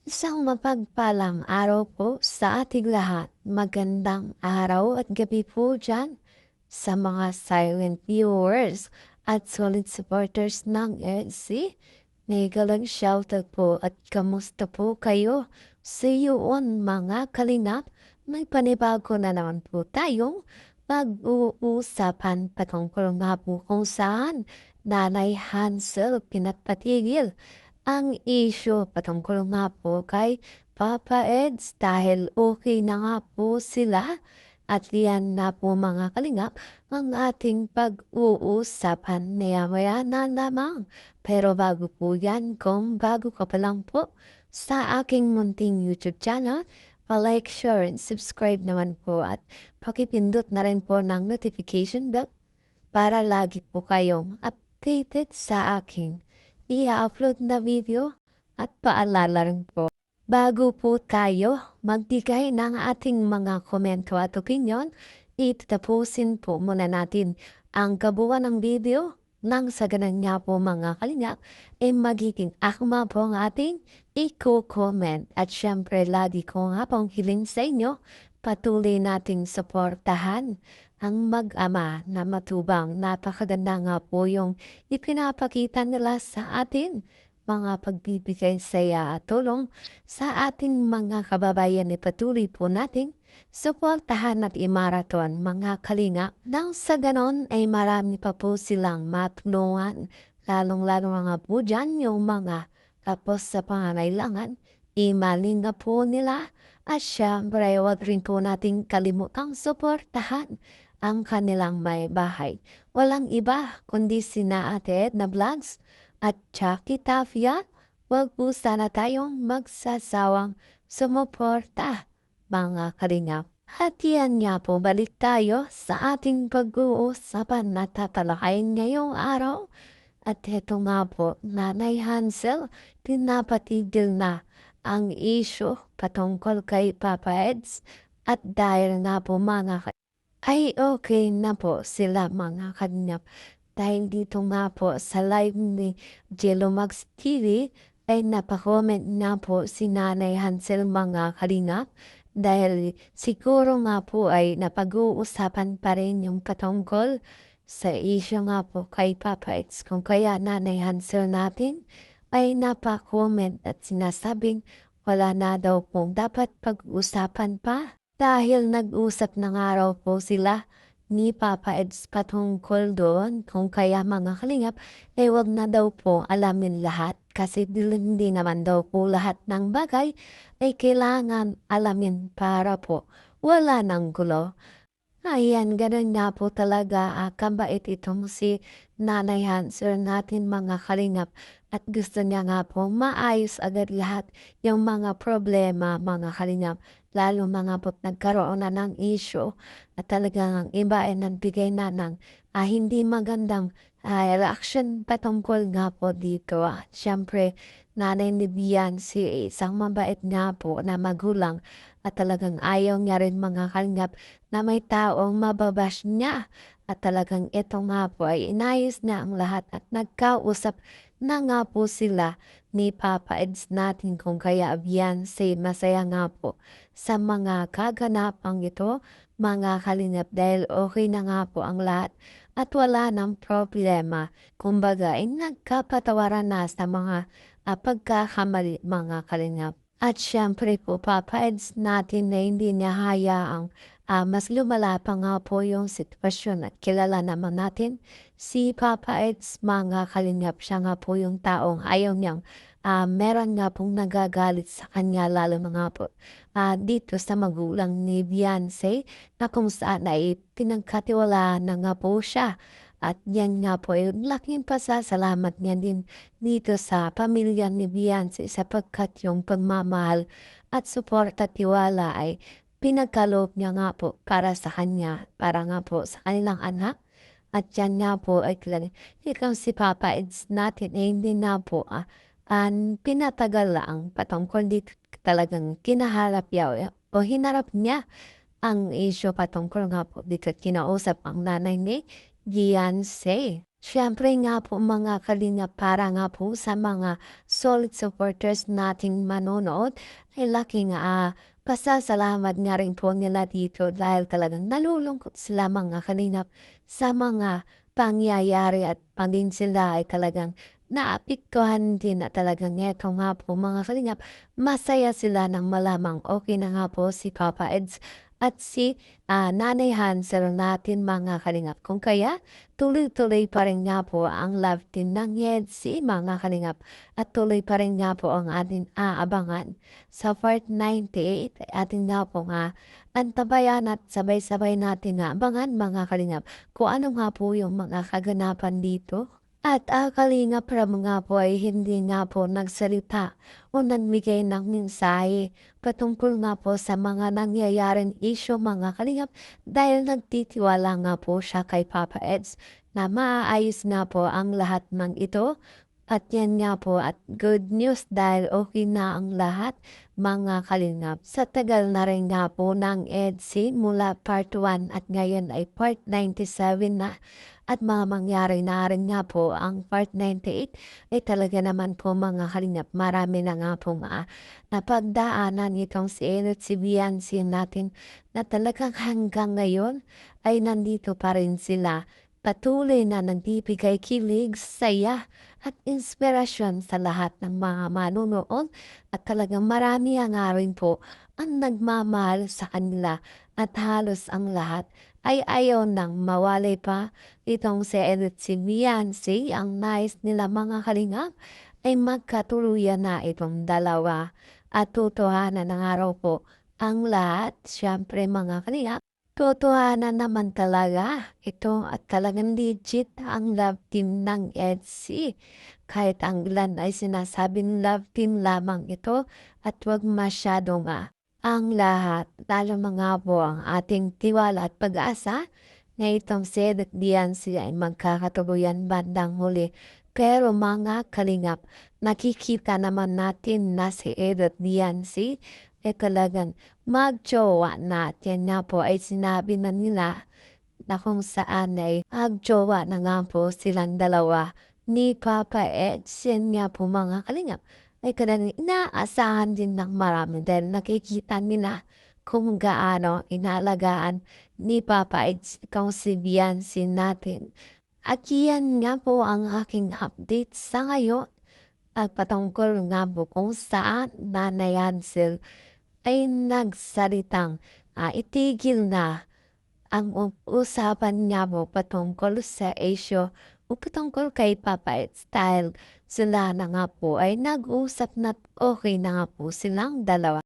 Isang mapagpalang araw po sa ating lahat. Magandang araw at gabi po dyan sa mga silent viewers at solid supporters ng EDC. Megalang shoutout po at kamusta po kayo? See you on mga kalingap. May panibago na naman po tayong pag-uusapan patungkol nga po kung saan Nanay Hansel pinagpatigil ang issue patungkol nga po kay Papa Eds dahil okay na nga po sila at yan na po mga kalingap ang ating pag-uusapan maya-maya na lamang. Pero bago po yan, kung bago ka pa lang po sa aking munting YouTube channel, pa-like, share, and subscribe naman po at pakipindot na rin po ng notification bell para lagi po kayong updated sa aking i-upload na video at paalala rin po. Bago po tayo magbigay ng ating mga komento at opinion, itatapusin po muna natin ang kabuuan ng video nang sa ganun nga po mga kalingap, magiging akma po ang ating i-comment. At syempre lagi ko nga pong hiling sa inyo, patuloy nating suportahan ang mag-ama na matubang. Napakaganda nga po yung ipinapakita nila sa atin mga pagbibigay saya at tulong sa ating mga kababayan. Patuloy po nating suportahan at imaraton mga kalinga. Nang sa ganon ay marami pa po silang matulungan. Lalong-lalo mga po dyan yung mga tapos sa pangangailangan. Imalinga po nila. At syempre, huwag rin po nating kalimutang suportahan ang kanilang may bahay. Walang iba kundi sina Ate Edna Vlogs at Chucky Tafia. Huwag po sana tayong magsasawang sumuporta mga kalingap. At yan nga po, balik tayo sa ating pag-uusapan na tatalakayin ngayong araw. At heto nga po, Nanay Hansel, pinapatigil na ang issue patungkol kay Papa Eds. At dahil nga po mga ay okay na po sila mga kalingap. Dahil dito nga po sa live ni Jello Max TV ay napakomment na po si Nanay Hansel mga kalingap. Dahil siguro nga po ay napag-uusapan pa rin yung patungkol sa issue nga po kay Papa X. Kung kaya Nanay Hansel natin ay napakomment at sinasabing wala na daw pong dapat pag-usapan pa. Dahil nag-usap na nga raw po sila ni Papa Eds patungkol doon kung kaya mga kalingap wag na daw po alamin lahat kasi hindi naman daw po lahat ng bagay ay kailangan alamin para po wala ng gulo. Ayan, ganun nga po talaga, kabait itong si Nanay Hansel natin mga kalingap at gusto niya nga po maayos agad lahat yung mga problema mga kalingap. Lalo mga po nagkaroon na ng issue at talagang ang iba ay nagbigay na ng hindi magandang reaction patungkol nga po dito. Siyempre, Nanay ni Biancy, isang mabait nga po na magulang at talagang ayaw niya rin mga kalingap na may taong mababash niya. At talagang ito nga po ay inayos na ang lahat at nagkausap na nga po sila ni Papa Eds natin kung kaya Beyonce masaya nga po sa mga kaganapang ito mga kalingap dahil okay na nga po ang lahat at wala ng problema. Kumbaga ay nagkapatawaran na sa mga pagkakamali mga kalingap. At syempre po Papa Eds natin na hindi niya hayaang mas lumala pa nga po yung sitwasyon at kilala naman natin si Papa Eds mga kalingap. Siya nga po yung taong ayaw niyang meron nga pong nagagalit sa kanya lalo na nga po dito sa magulang ni Beyonce na kung saan ay pinagkatiwalaan na nga po siya. At yan nga po ay laking pasasalamat niya din dito sa pamilya ni Beyonce sapagkat yung pagmamahal at support at tiwala ay pinagkaloob niya nga po para sa kanya, para nga po sa kanilang anak. At yan nga po ay ikaw si Papa Eds natin ay hindi na po pinatagal lang patungkol dito talagang kinaharap niya o hinarap niya ang issue patungkol nga po dito kinausap ang nanay ni Beyonce. Siyempre nga po mga kalingap para nga po sa mga solid supporters nating manonood ay laking, pasasalamat nga rin po nila dito dahil talagang nalulungkot sila mga kalingap sa mga pangyayari at maging sila ay talagang naapektuhan din na talagang eto nga po mga kalingap, masaya sila nang malamang okey na nga po si Papa Eds at si, Nanay Hansel natin mga kalingap. Kung kaya tuloy-tuloy pa rin nga po ang love team ng Yency mga kalingap at tuloy pa rin nga po ang ating aabangan sa part 98 ay ating nga po nga antabayan at sabay-sabay natin nga abangan mga kalingap kung ano nga po yung mga kaganapan dito. At Kalingap Rab nga po ay hindi nga po nagsalita o nagbigay ng mensahe patungkol nga po sa mga nangyayaring issue mga kalingap dahil nagtitiwala nga po siya kay Papa Eds na maaayos nga po ang lahat ng ito. At yan nga po at good news dahil okay na ang lahat mga kalingap. Sa tagal na rin nga po ng EDC mula part 1 at ngayon ay part 97 na at mga mangyari na rin nga po ang part 98 ay talaga naman po mga kalingap. Marami na nga po napagdaanan itong si Enot si Biancy natin na talagang hanggang ngayon ay nandito pa rin sila. Patuloy na nagbibigay kilig, saya at inspirasyon sa lahat ng mga manunood at talagang marami nga rin po ang nagmamahal sa kanila at halos ang lahat ay ayaw nang mawalay pa itong si Edith si Beyonce ang nais nila mga kalingap ay magkatuluyan na itong dalawa at totohanan ng araw po ang lahat siyempre mga kalingap. Totohanan naman talaga ito at talagang legit ang love team ng EDC. Kahit ang ilan ay sinasabing love team lamang ito at wag masyadong ang lahat, lalo mga po ang ating tiwala at pag-asa na itong si Edith Bianci ay magkakatuluyan bandang huli. Pero mga kalingap, nakikita naman natin na si Edith Bianci ay talagang mag-jowa na at yan nga po ay sinabi na nila na kung saan ay mag-jowa na nga po silang dalawa ni Papa Ed. Yan nga po mga kalingap ay talagang inaasahan din ng marami dahil nakikita nila kung gaano inalagaan ni Papa Ed itong si Biancy natin. At yan nga po ang aking update sa ngayon at patungkol nga po kung saan Nanay Hansel ay nagsalitang, itigil na ang usapan niya mo patungkol sa issue o patungkol kay Papa Style. Sila na nga po ay nag-usap na't okey na nga po silang dalawa.